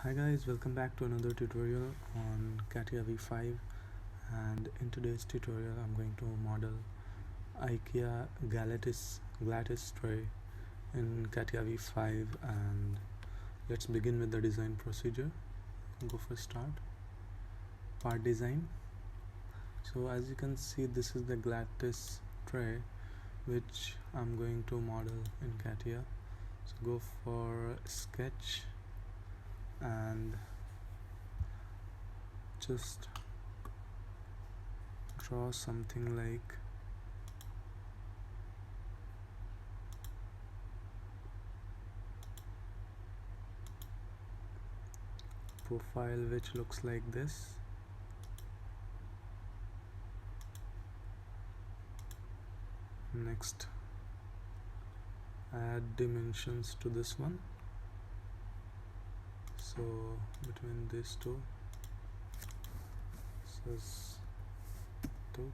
Hi guys, welcome back to another tutorial on Catia V5, and in today's tutorial I'm going to model IKEA Glattis tray in Catia V5. And let's begin with the design procedure. Go for start, part design. So as you can see, this is the Glattis tray which I'm going to model in Catia. So go for sketch and just draw something like profile which looks like this. Next, add dimensions to this one. So between these two, this is 2.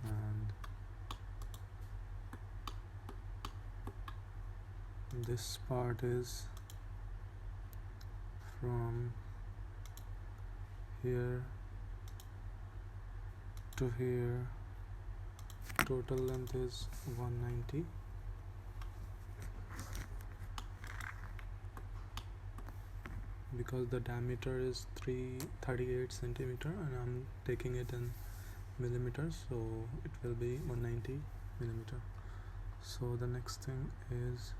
And this part is from here to here. Total length is 190. Because the diameter is 38 centimeter and I'm taking it in millimeters, so it will be 190 millimeter. So the next thing is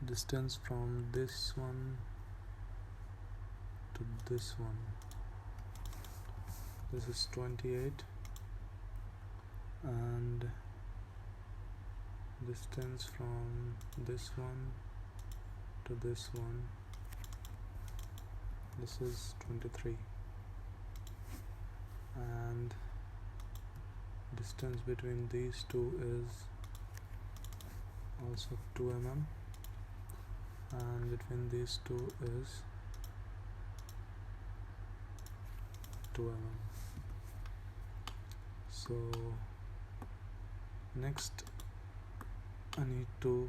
distance from this one to this one. This is 28, and distance from this one to this one, this is 23, and distance between these two is also 2 mm, and between these two is 2 mm. So next I need to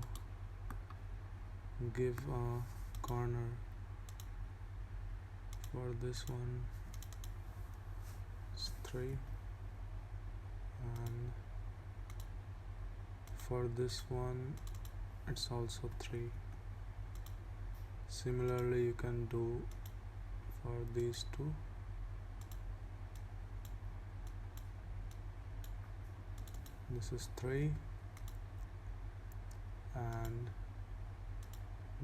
give a corner for this one. It's 3, and for this one it's also 3. Similarly you can do for these two. This is 3, and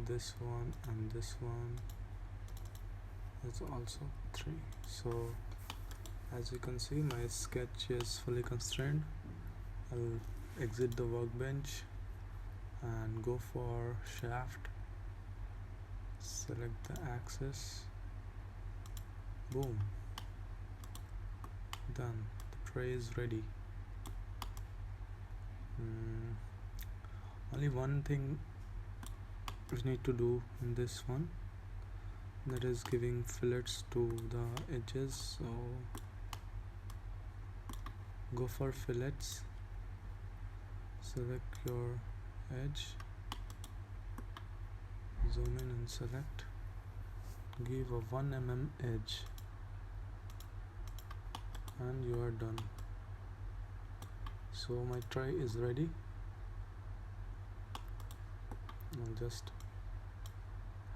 this one and this one is also 3. So as you can see, my sketch is fully constrained. I'll exit the workbench and go for shaft, select the axis, boom, done. The tray is ready. Only one thing we need to do in this one, that is giving fillets to the edges. So go for fillets, select your edge, zoom in and select, give a 1 mm edge, and you are done. So my tray is ready. I'll just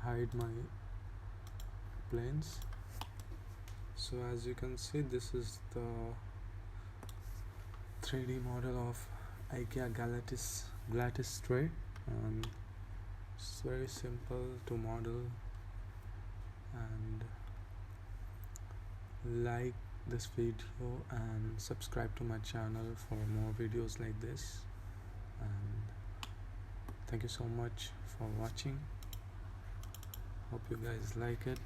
hide my planes. So as you can see, this is the 3D model of IKEA Glattis tray, and it's very simple to model. And like this video and subscribe to my channel for more videos like this. And thank you so much for watching. Hope you guys like it.